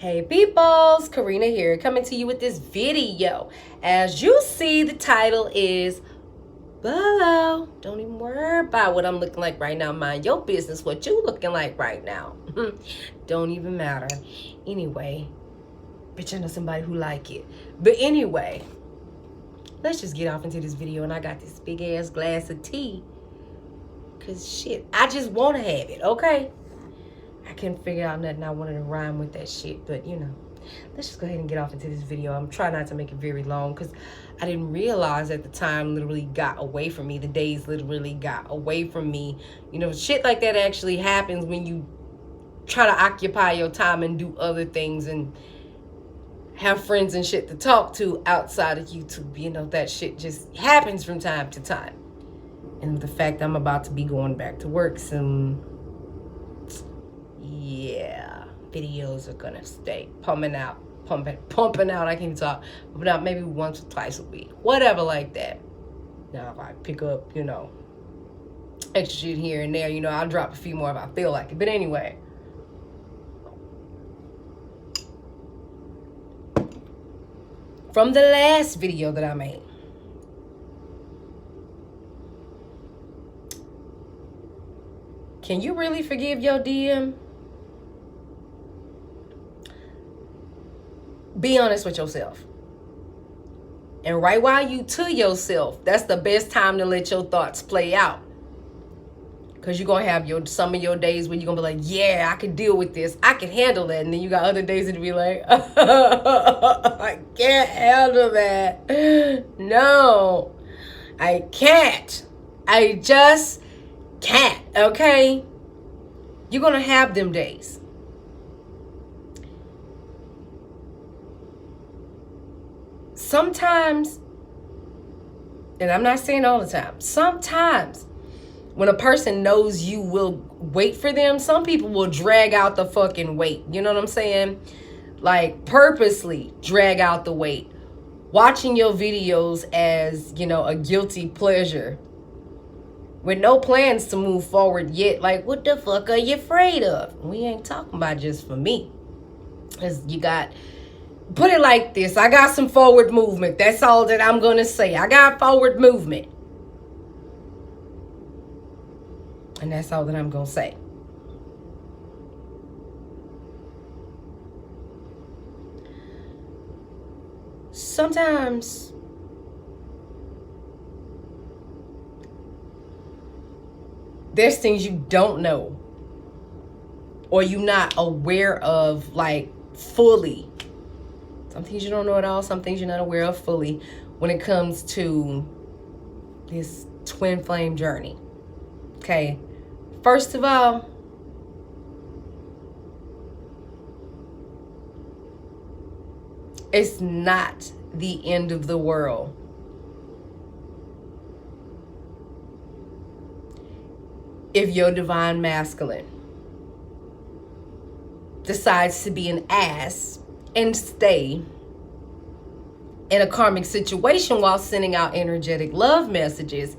Hey peoples, Karina here, coming to you with this video. As you see, the title is below. Don't even worry about what I'm looking like right now. Mind your business what you looking like right now. Don't even matter. Anyway, bitch, I know somebody who like it. But anyway, let's just get off into this video. And I got this big ass glass of tea. Cause shit, I just want to have it, okay? I couldn't figure out nothing I wanted to rhyme with that shit, but you know, let's just go ahead and get off into this video. I'm trying not to make it very long because I didn't realize that the time literally got away from me. The days literally got away from me. You know, shit like that actually happens when you try to occupy your time and do other things and have friends and shit to talk to outside of YouTube. You know, that shit just happens from time to time. And the fact I'm about to be going back to work soon, yeah, videos are gonna stay pumping out. I can't talk, but out maybe once or twice a week, whatever like that. Now if I pick up, you know, extra shit here and there, you know, I'll drop a few more if I feel like it. But anyway, from the last video that I made, can you really forgive your DM? Be honest with yourself. And right while you to yourself, that's the best time to let your thoughts play out. Because you're going to have some of your days where you're going to be like, yeah, I can deal with this. I can handle that. And then you got other days that be like, I can't handle that. No, I can't. I just can't, okay? You're going to have them days. Sometimes, and I'm not saying all the time, sometimes when a person knows you will wait for them, some people will drag out the fucking wait. You know what I'm saying? Like purposely drag out the wait. Watching your videos as, you know, a guilty pleasure. With no plans to move forward yet. Like, what the fuck are you afraid of? We ain't talking about just for me. Because you got... Put it like this. I got some forward movement. That's all that I'm going to say. I got forward movement. And that's all that I'm going to say. Sometimes there's things you don't know or you're not aware of, like, fully. Some things you don't know at all. Some things you're not aware of fully when it comes to this twin flame journey. Okay. First of all, it's not the end of the world. If your divine masculine decides to be an ass and stay in a karmic situation while sending out energetic love messages,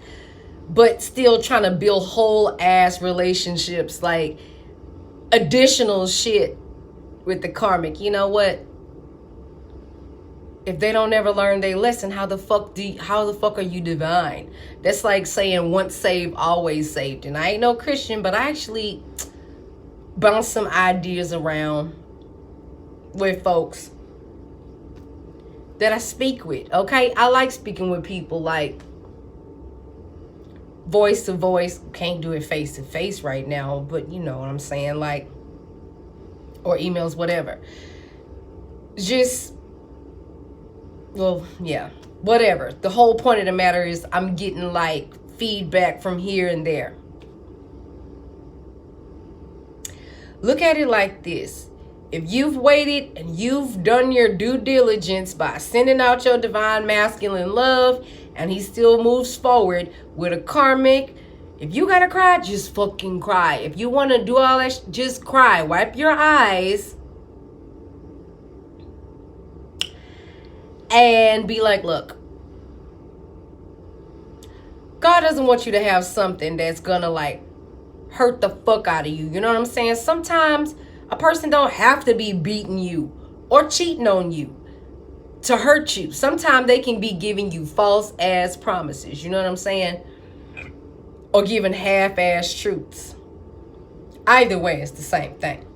but still trying to build whole ass relationships, like additional shit with the karmic. You know what? If they don't ever learn their lesson, how the fuck are you divine? That's like saying once saved, always saved. And I ain't no Christian, but I actually bounce some ideas around with folks that I speak with, okay? I like speaking with people, like voice to voice. Can't do it face to face right now, but you know what I'm saying, like, or emails, whatever. Just, well, yeah, whatever. The whole point of the matter is I'm getting like feedback from here and there. Look at it like this. If you've waited and you've done your due diligence by sending out your divine masculine love and he still moves forward with a karmic, if you gotta cry, just fucking cry. If you want to do all that, just cry. Wipe your eyes and be like, look, God doesn't want you to have something that's gonna like hurt the fuck out of you. You know what I'm saying? Sometimes A person don't have to be beating you or cheating on you to hurt you. Sometimes they can be giving you false ass promises. You know what I'm saying? Or giving half-ass truths. Either way, it's the same thing.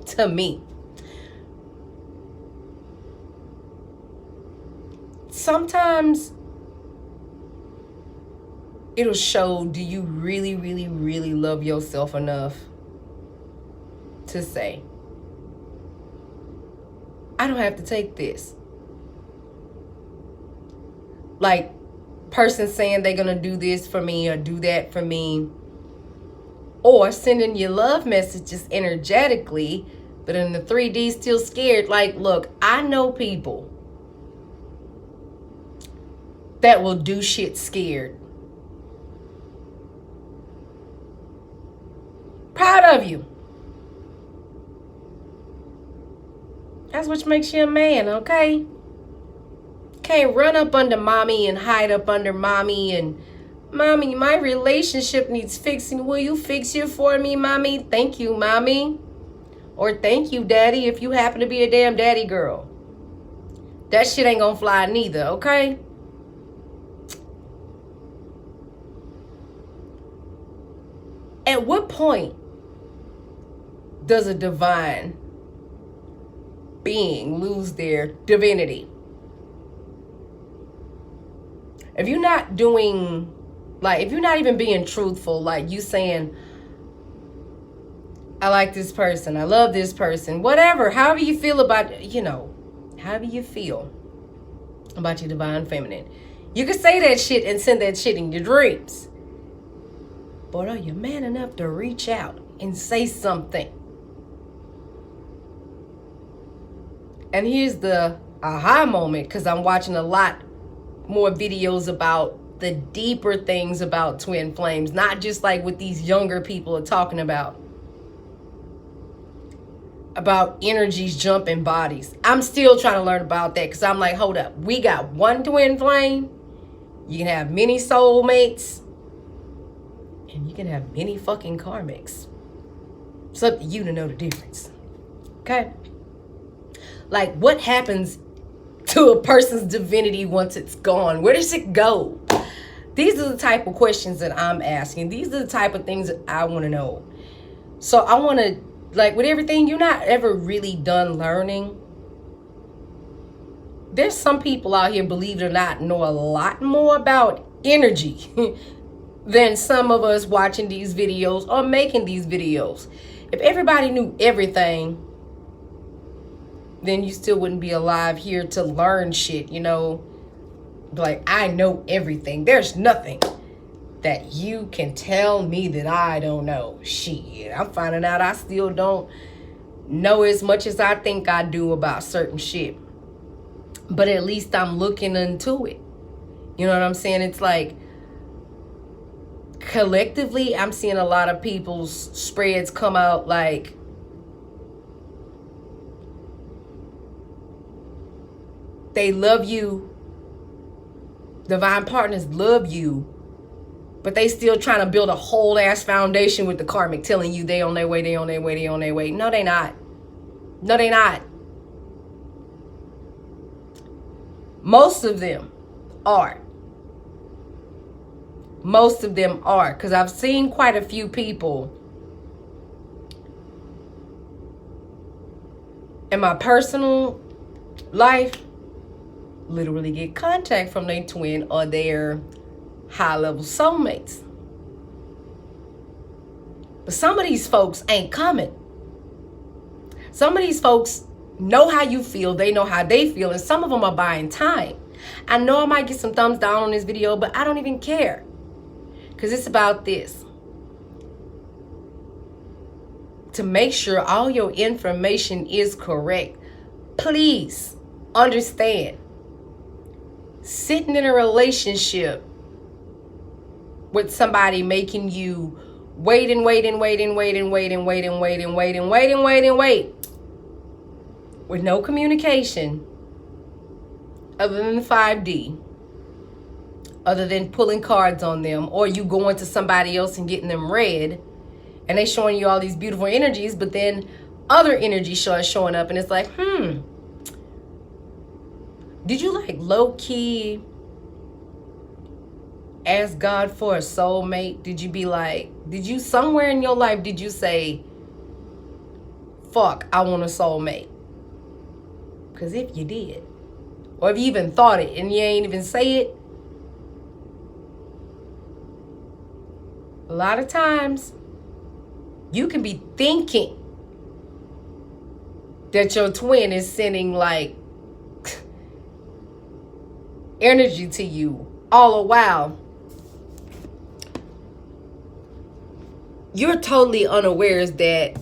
To me. Sometimes it'll show, do you really, really, really love yourself enough to say, I don't have to take this. Like, person saying they're gonna do this for me or do that for me, or sending you love messages energetically, but in the 3D still scared. Like, look, I know people that will do shit scared. Proud of you. That's what makes you a man, okay? Can't run up under mommy and hide up under mommy and, mommy, my relationship needs fixing. Will you fix it for me, mommy? Thank you, mommy. Or thank you, daddy, if you happen to be a damn daddy girl. That shit ain't gonna fly neither, okay? At what point does a divine being lose their divinity? If you're not doing, like, if you're not even being truthful, like you saying, I like this person, I love this person, whatever, however you feel about, you know, however you feel about your divine feminine. You can say that shit and send that shit in your dreams. But are you man enough to reach out and say something? And here's the aha moment, because I'm watching a lot more videos about the deeper things about twin flames, not just like what these younger people are talking about energies jumping bodies. I'm still trying to learn about that, because I'm like, hold up, we got one twin flame, you can have many soulmates, and you can have many fucking karmics. It's up to you to know the difference. Okay? Like, what happens to a person's divinity once it's gone? Where does it go? These are the type of questions that I'm asking. These are the type of things that I want to know. So I want to, like, with everything, you're not ever really done learning. There's some people out here, believe it or not, know a lot more about energy than some of us watching these videos or making these videos. If everybody knew everything, then you still wouldn't be alive here to learn shit, you know? Like, I know everything. There's nothing that you can tell me that I don't know. Shit, I'm finding out I still don't know as much as I think I do about certain shit. But at least I'm looking into it. You know what I'm saying? It's like, collectively, I'm seeing a lot of people's spreads come out like, they love you, divine partners love you, but they still trying to build a whole ass foundation with the karmic, telling you they on their way, they on their way, they on their way. No, they not. No, they not. Most of them are. Most of them are. Because I've seen quite a few people in my personal life literally get contact from their twin or their high-level soulmates. But some of these folks ain't coming. Some of these folks know how you feel. They know how they feel. And some of them are buying time. I know I might get some thumbs down on this video, but I don't even care. Because it's about this. To make sure all your information is correct, please understand. Sitting in a relationship with somebody making you wait and wait and wait and wait and wait and wait and wait and wait and wait and wait and wait with no communication other than 5D, other than pulling cards on them, or you going to somebody else and getting them read and they showing you all these beautiful energies, but then other energy starts showing up, and it's like, did you like low-key ask God for a soulmate? Did you be like, did you somewhere in your life, did you say, fuck, I want a soulmate? Because if you did, or if you even thought it and you ain't even say it, a lot of times you can be thinking that your twin is sending like energy to you all the while. You're totally unawares that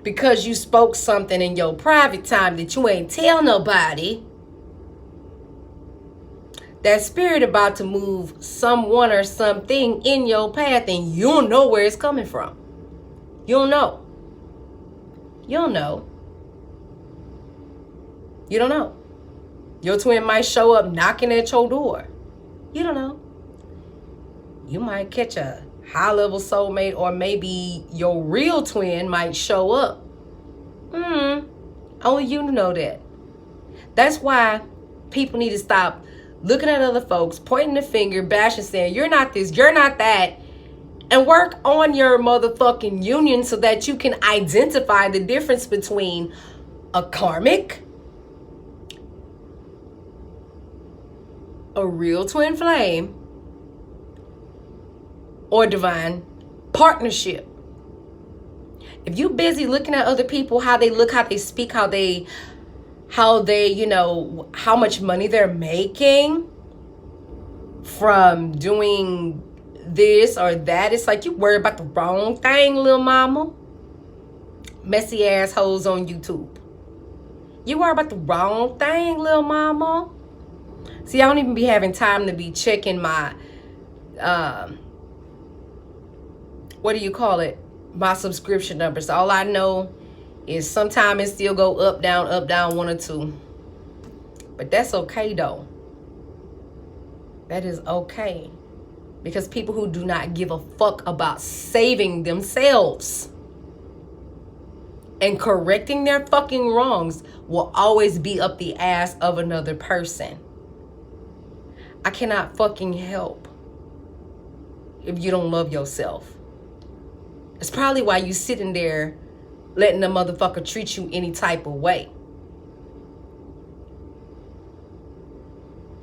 because you spoke something in your private time that you ain't tell nobody, that spirit about to move someone or something in your path, and you don't know where it's coming from. You don't know. You don't know. You don't know. Your twin might show up knocking at your door. You don't know. You might catch a high-level soulmate, or maybe your real twin might show up. Only you know that. That's why people need to stop looking at other folks, pointing the finger, bashing, saying, you're not this, you're not that, and work on your motherfucking union so that you can identify the difference between a karmic, a real twin flame, or divine partnership. If you busy looking at other people, how they look, how they speak, how they, you know, how much money they're making from doing this or that, it's like you worry about the wrong thing, little mama. Messy assholes on YouTube. You worry about the wrong thing, little mama. See, I don't even be having time to be checking my, what do you call it? My subscription numbers. All I know is sometimes it still go up, down, one or two. But that's okay though. That is okay. Because people who do not give a fuck about saving themselves and correcting their fucking wrongs will always be up the ass of another person. I cannot fucking help if you don't love yourself. It's probably why you sitting there letting the motherfucker treat you any type of way.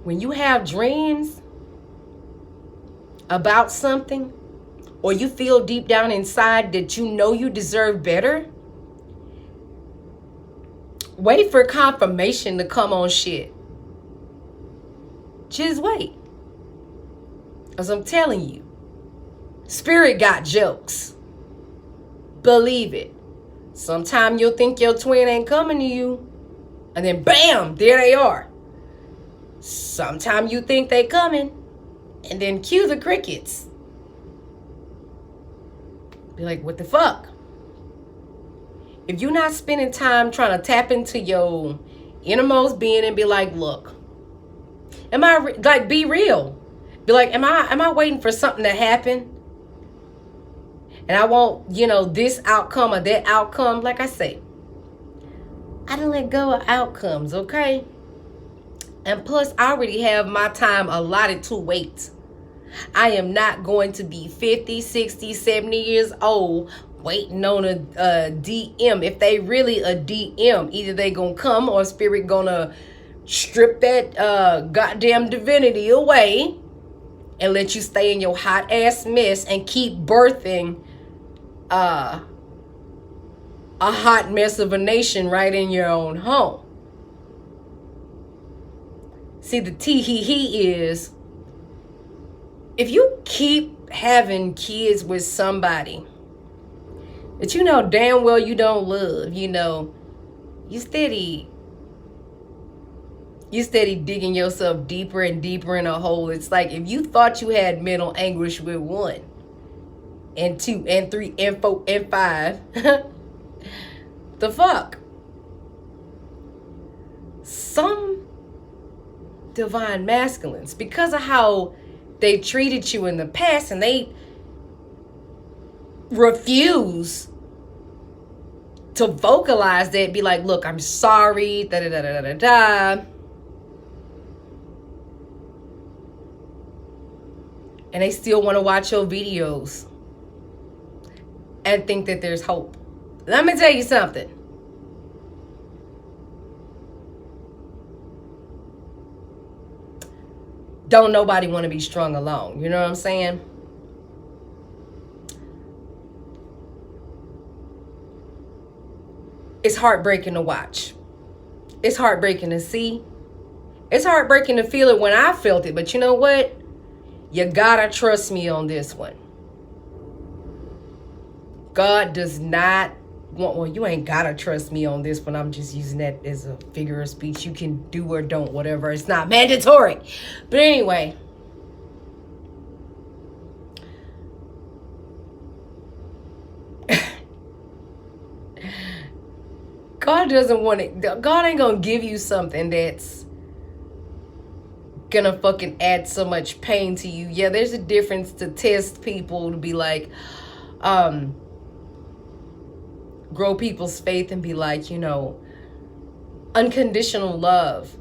When you have dreams about something, or you feel deep down inside that you know you deserve better, wait for confirmation to come on shit. Just wait. Because I'm telling you, spirit got jokes. Believe it. Sometime you'll think your twin ain't coming to you, and then bam, there they are. Sometime you think they coming, and then cue the crickets. Be like, what the fuck? If you're not spending time trying to tap into your innermost being and be like, look, am I like, be real? Be like, am I waiting for something to happen? And I want, you know, this outcome or that outcome. Like I say, I done let go of outcomes, okay? And plus, I already have my time allotted to wait. I am not going to be 50, 60, 70 years old waiting on a DM. If they really a DM, either they gonna come or spirit gonna strip that goddamn divinity away and let you stay in your hot ass mess and keep birthing a hot mess of a nation right in your own home. See, the tee-hee-hee is, if you keep having kids with somebody that you know damn well you don't love, you know, you steady digging yourself deeper and deeper in a hole. It's like if you thought you had mental anguish with 1 and 2 and 3 and 4 and 5, the fuck? Some divine masculines, because of how they treated you in the past, and they refuse to vocalize that, be like, look, I'm sorry, da da da da da da. And they still want to watch your videos and think that there's hope. Let me tell you something. Don't nobody want to be strung alone. You know what I'm saying? It's heartbreaking to watch. It's heartbreaking to see. It's heartbreaking to feel it when I felt it. But you know what? You gotta trust me on this one. God does not want, well, you ain't gotta trust me on this one. I'm just using that as a figure of speech. You can do or don't, whatever. It's not mandatory. But anyway. God doesn't want it. God ain't gonna give you something that's gonna fucking add so much pain to you. Yeah, there's a difference to test people, to be like, grow people's faith and be like, you know, unconditional love.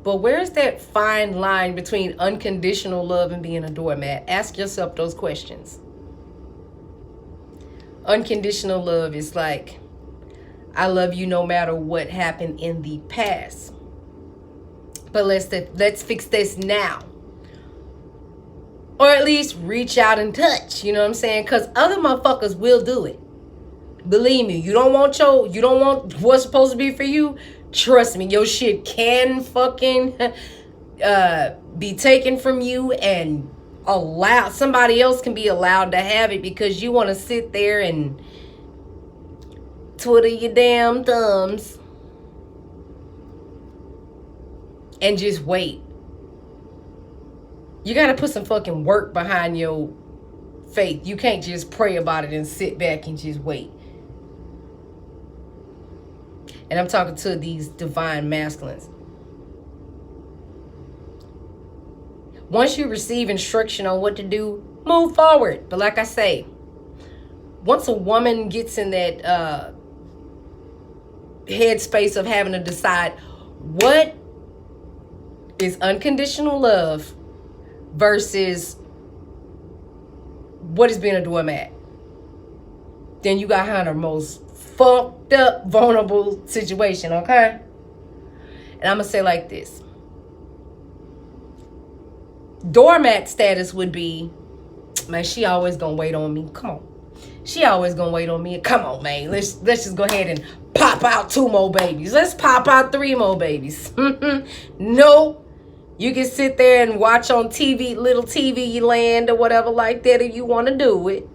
But where's that fine line between unconditional love and being a doormat? Ask yourself those questions. Unconditional love is like, I love you no matter what happened in the past. But let's fix this now. Or at least reach out and touch. You know what I'm saying? Because other motherfuckers will do it. Believe me, you don't want what's supposed to be for you. Trust me, your shit can fucking be taken from you, and somebody else can be allowed to have it because you want to sit there and twiddle your damn thumbs and just wait. You got to put some fucking work behind your faith. You can't just pray about it and sit back and just wait. And I'm talking to these divine masculines. Once you receive instruction on what to do, move forward. But like I say, once a woman gets in that headspace of having to decide what is unconditional love versus what is being a doormat, then you got her in her most fucked up, vulnerable situation, okay? And I'm gonna say like this. Doormat status would be, man, she always gonna wait on me. Come on. She always gonna wait on me. Come on, man. Let's just go ahead and pop out 2 more babies. Let's pop out 3 more babies. No. You can sit there and watch on TV, little TV land or whatever like that if you want to do it.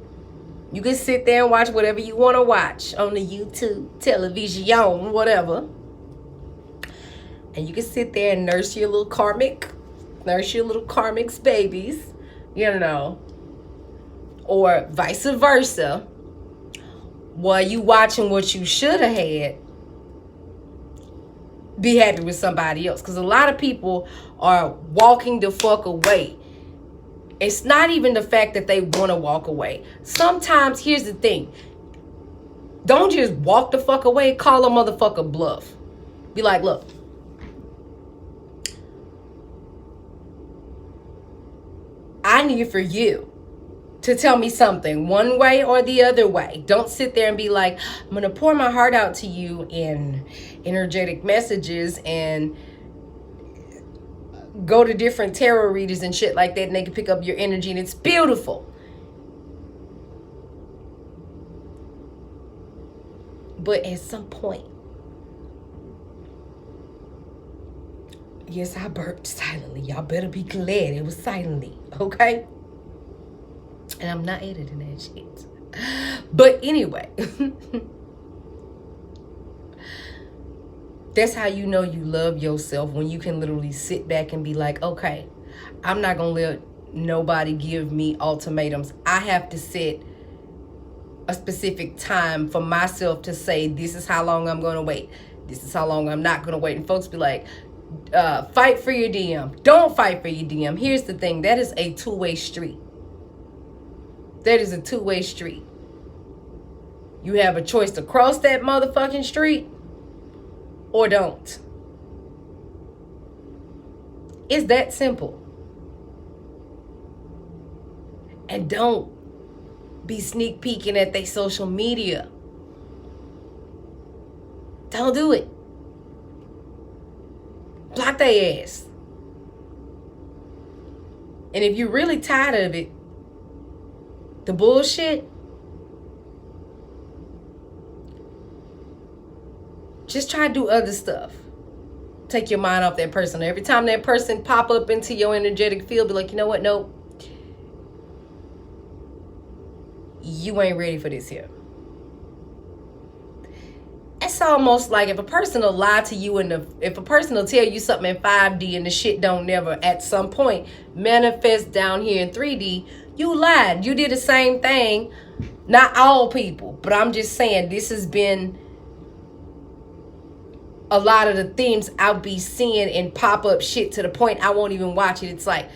You can sit there and watch whatever you want to watch on the YouTube, television, whatever. And you can sit there and nurse your little karmics babies, you know, or vice versa, while you watching what you should have had. Be happy with somebody else, because a lot of people are walking the fuck away. It's not even the fact that they want to walk away. Sometimes, here's the thing. Don't just walk the fuck away. Call a motherfucker bluff. Be like, look. I need for you to tell me something one way or the other way. Don't sit there and be like, I'm going to pour my heart out to you in energetic messages and go to different tarot readers and shit like that, and they can pick up your energy, and it's beautiful. But at some point, yes, I burped silently. Y'all better be glad it was silently, okay? And I'm not editing that shit. But anyway, that's how you know you love yourself, when you can literally sit back and be like, okay, I'm not going to let nobody give me ultimatums. I have to set a specific time for myself to say, this is how long I'm going to wait. This is how long I'm not going to wait. And folks be like, fight for your DM. Don't fight for your DM. Here's the thing. That is a 2-way street. That is a 2-way street. You have a choice to cross that motherfucking street or don't. It's that simple. And don't be sneak peeking at their social media. Don't do it. Block their ass. And if you're really tired of it, the bullshit, just try to do other stuff. Take your mind off that person. Every time that person pop up into your energetic field, be like, you know what? Nope. You ain't ready for this here. It's almost like if a person will lie to you and if a person will tell you something in 5D and the shit don't never at some point manifest down here in 3D, you lied. You did the same thing. Not all people, but I'm just saying this has been a lot of the themes I'll be seeing and pop up shit to the point I won't even watch it. It's like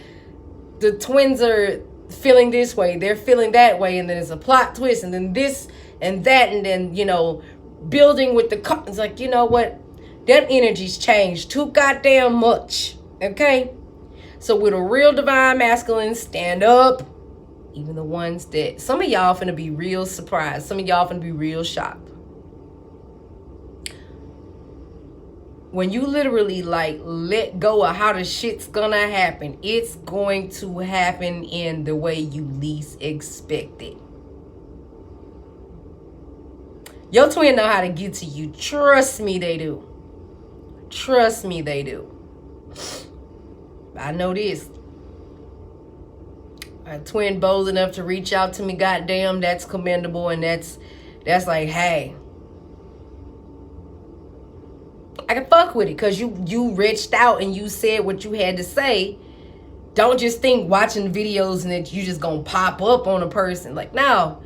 the twins are feeling this way, they're feeling that way, and then it's a plot twist, and then this and that, and then, you know, building with the it's like, you know what, that energy's changed too goddamn much. Okay, so with a real divine masculine, stand up. Even the ones that some of y'all finna be real surprised, some of y'all finna be real shocked when you literally like let go of how the shit's gonna happen. It's going to happen in the way you least expect it. Your twin know how to get to you. Trust me, they do. Trust me, they do. I know this. A twin bold enough to reach out to me, goddamn, that's commendable, and that's like, hey, I can fuck with it because you reached out and you said what you had to say. Don't just think watching videos and that you just gonna pop up on a person. Like, no,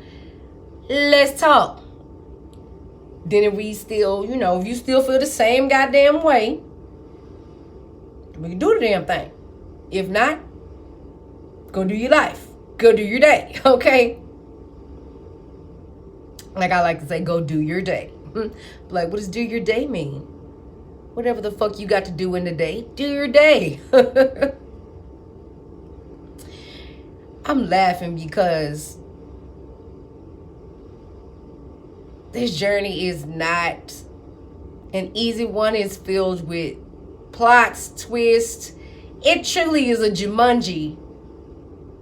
let's talk. Then if we still, you know, if you still feel the same goddamn way, we can do the damn thing. If not, go do your life. Go do your day, okay? Like I like to say, go do your day. Like, what does do your day mean? Whatever the fuck you got to do in the day, do your day. I'm laughing because this journey is not an easy one. It's filled with plots, twists. It truly is a Jumanji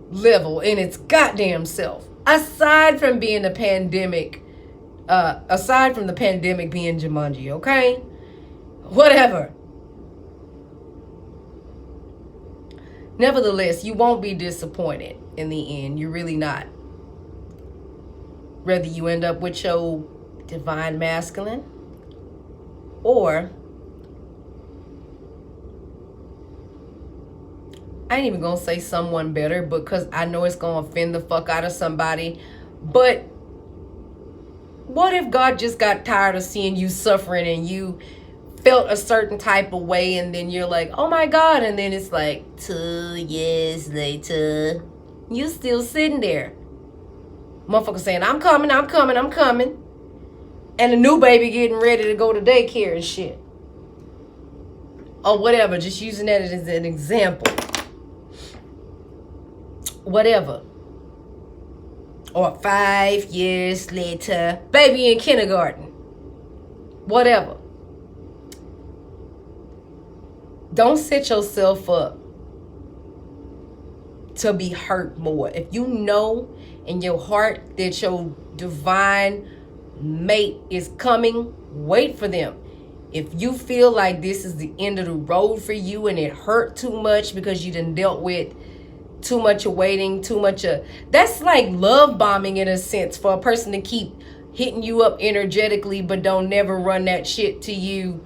level in its goddamn self. Aside from being the pandemic, aside from the pandemic being Jumanji, okay? Whatever. Nevertheless, you won't be disappointed in the end. You're really not. Whether you end up with your divine masculine or I ain't even gonna say someone better because I know it's gonna offend the fuck out of somebody. But what if God just got tired of seeing you suffering and you felt a certain type of way and then you're like, oh my God, and then it's like 2 years later, you still sitting there. Motherfucker saying, I'm coming. And the new baby getting ready to go to daycare and shit. Or whatever, just using that as an example. Whatever. Or 5 years later, baby in kindergarten. Whatever. Don't set yourself up to be hurt more. If you know in your heart that your divine mate is coming, wait for them. If you feel like this is the end of the road for you and it hurt too much because you done dealt with too much of waiting, too much of... That's like love bombing in a sense for a person to keep hitting you up energetically but don't never run that shit to you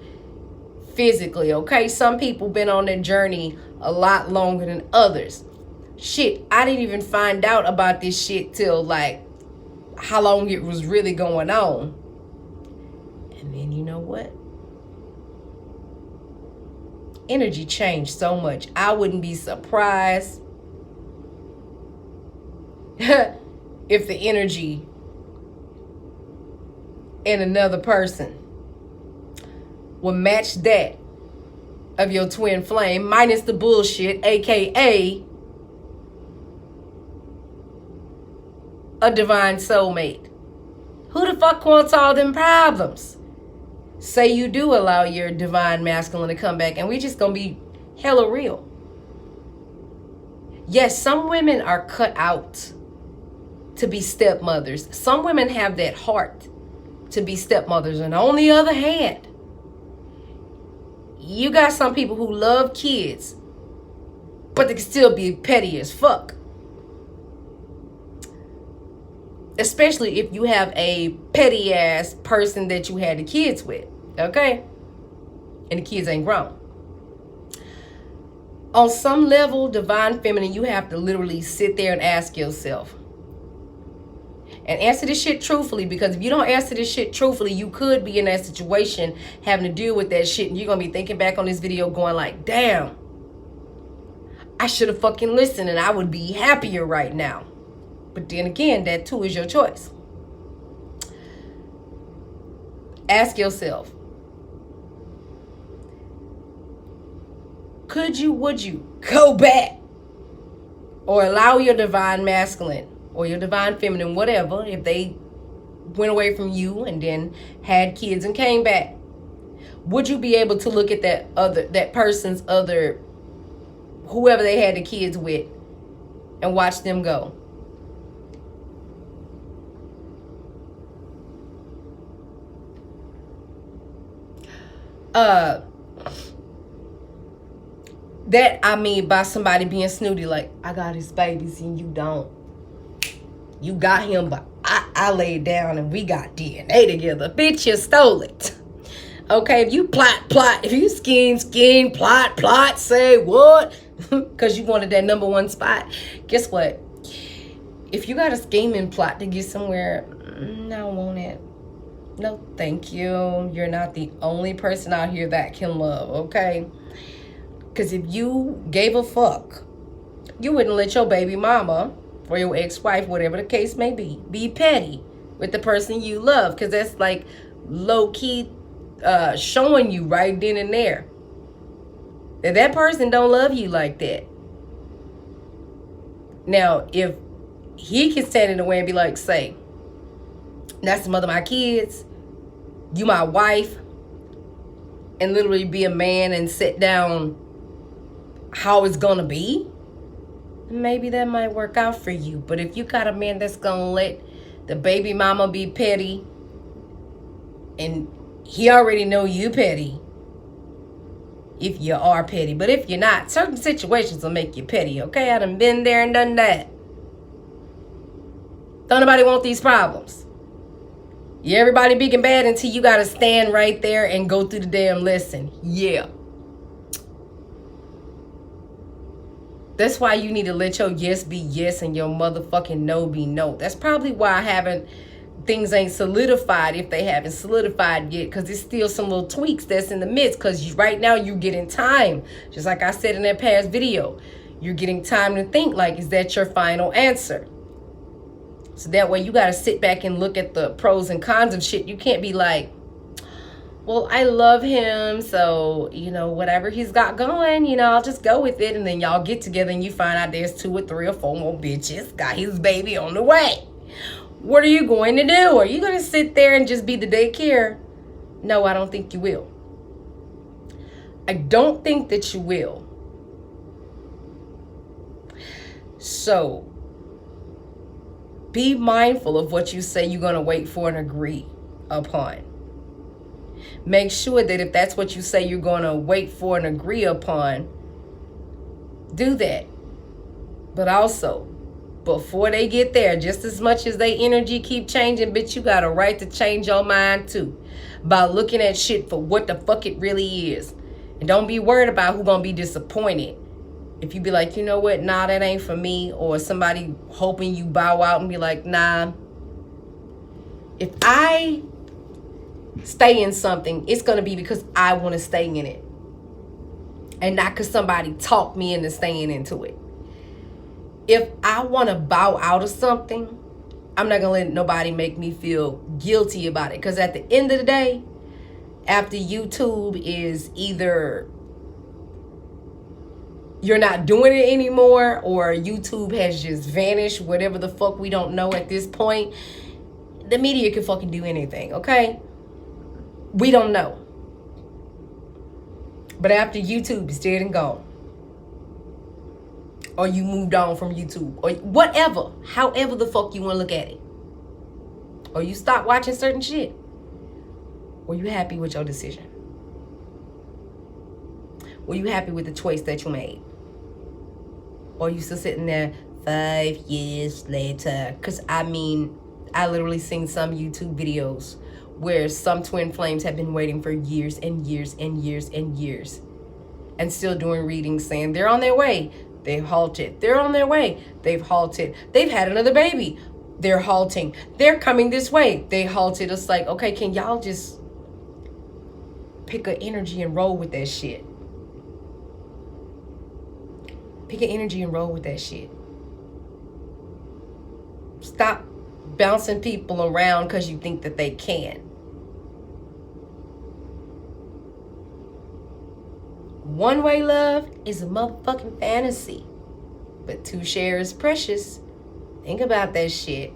physically, okay? Some people been on their journey a lot longer than others. Shit, I didn't even find out about this shit till like how long it was really going on. And then you know what? Energy changed so much. I wouldn't be surprised if the energy in another person will match that of your twin flame, minus the bullshit, aka a divine soulmate. Who the fuck wants all them problems? Say you do allow your divine masculine to come back, and we just gonna be hella real. Yes, some women are cut out to be stepmothers. Some women have that heart to be stepmothers. And on the other hand, you got some people who love kids, but they can still be petty as fuck. Especially if you have a petty ass person that you had the kids with, okay? And the kids ain't grown. On some level, divine feminine, you have to literally sit there and ask yourself. And answer this shit truthfully, because if you don't answer this shit truthfully, you could be in that situation having to deal with that shit. And you're going to be thinking back on this video going like, damn, I should have fucking listened and I would be happier right now. But then again, that too is your choice. Ask yourself, would you go back or allow your divine masculine or your divine feminine, whatever, if they went away from you and then had kids and came back, would you be able to look at that person's other, whoever they had the kids with, and watch them go? That I mean by somebody being snooty, like, I got his babies and you don't. You got him, but I laid down and we got DNA together. Bitch, you stole it. Okay, if you plot, if you scheme, plot, say what? Because you wanted that number one spot. Guess what? If you got a scheme and plot to get somewhere, I want it. No, thank you. You're not the only person out here that can love, okay? Because if you gave a fuck, you wouldn't let your baby mama or your ex-wife, whatever the case may be petty with the person you love. Because that's like low-key showing you right then and there that person don't love you like that. Now, if he can stand in the way and be like, say, that's the mother of my kids, you my wife, and literally be a man and sit down how it's gonna be, maybe that might work out for you. But if you got a man that's gonna let the baby mama be petty, and he already know you petty, if you are petty, but if you're not, certain situations will make you petty, okay? I done been there and done that. Don't nobody want these problems. Yeah, everybody big and bad until you gotta stand right there and go through the damn lesson. Yeah. That's why you need to let your yes be yes and your motherfucking no be no. That's probably why things ain't solidified, if they haven't solidified yet, because there's still some little tweaks that's in the midst. Because right now you're getting time. Just like I said in that past video, you're getting time to think, like, is that your final answer? So that way you got to sit back and look at the pros and cons of shit. You can't be like, well, I love him, so, whatever he's got going, I'll just go with it. And then y'all get together and you find out there's 2 or 3 or 4 more bitches got his baby on the way. What are you going to do? Are you going to sit there and just be the daycare? No, I don't think you will. I don't think that you will. So, be mindful of what you say you're going to wait for and agree upon. Make sure that if that's what you say you're going to wait for and agree upon, do that. But also, before they get there, just as much as they energy keep changing, bitch, you got a right to change your mind too. By looking at shit for what the fuck it really is. And don't be worried about who's going to be disappointed. If you be like, you know what, nah, that ain't for me. Or somebody hoping you bow out and be like, nah. If I stay in something, it's going to be because I want to stay in it. And not because somebody talked me into staying into it. If I want to bow out of something, I'm not going to let nobody make me feel guilty about it. Because at the end of the day, after YouTube is either you're not doing it anymore or YouTube has just vanished, whatever the fuck, we don't know at this point. The media can fucking do anything, okay? We don't know. But after YouTube is dead and gone, or you moved on from YouTube, or whatever, however the fuck you want to look at it, or you stop watching certain shit, were you happy with your decision? Were you happy with the choice that you made? Or are you still sitting there 5 years later? Because I mean, I literally seen some YouTube videos where some twin flames have been waiting for years and years and years and years and still doing readings saying they're on their way. They've halted. They're on their way. They've halted. They've had another baby. They're halting. They're coming this way. They halted. It's like, okay, can y'all just pick an energy and roll with that shit? Pick an energy and roll with that shit. Stop bouncing people around because you think that they can. One-way love is a motherfucking fantasy. But two shares is precious. Think about that shit.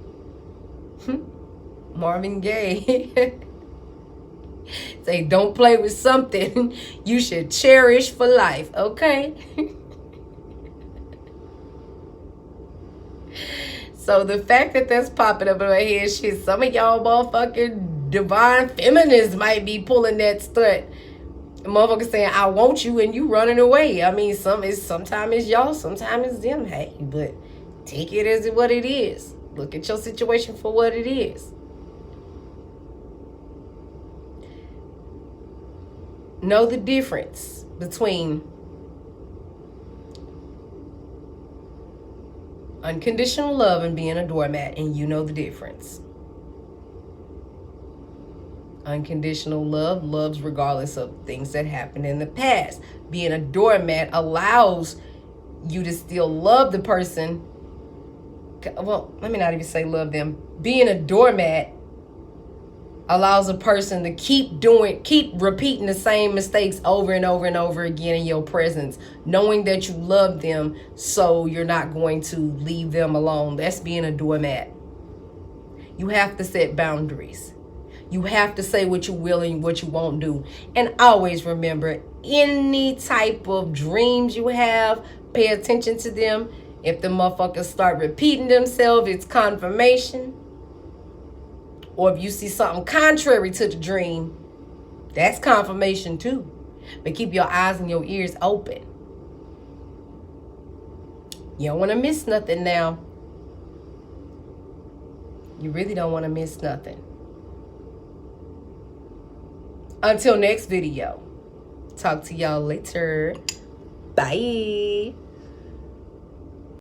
Marvin Gaye. Say, don't play with something you should cherish for life, okay? So the fact that that's popping up in my head, shit, some of y'all motherfucking divine feminists might be pulling that stunt. Motherfucker saying, I want you, and you running away. I mean, sometimes it's y'all, sometimes it's them. Hey, but take it as what it is. Look at your situation for what it is. Know the difference between unconditional love and being a doormat, and you know the difference. Unconditional love loves regardless of things that happened in the past. Being a doormat allows you to still love the person. Well, let me not even say love them. Being a doormat allows a person to keep repeating the same mistakes over and over and over again in your presence, knowing that you love them, so you're not going to leave them alone. That's being a doormat. You have to set boundaries. You have to say what you will and what you won't do. And always remember, any type of dreams you have, pay attention to them. If the motherfuckers start repeating themselves, it's confirmation. Or if you see something contrary to the dream, that's confirmation too. But keep your eyes and your ears open. You don't want to miss nothing now. You really don't want to miss nothing. Until next video. Talk to y'all later. Bye.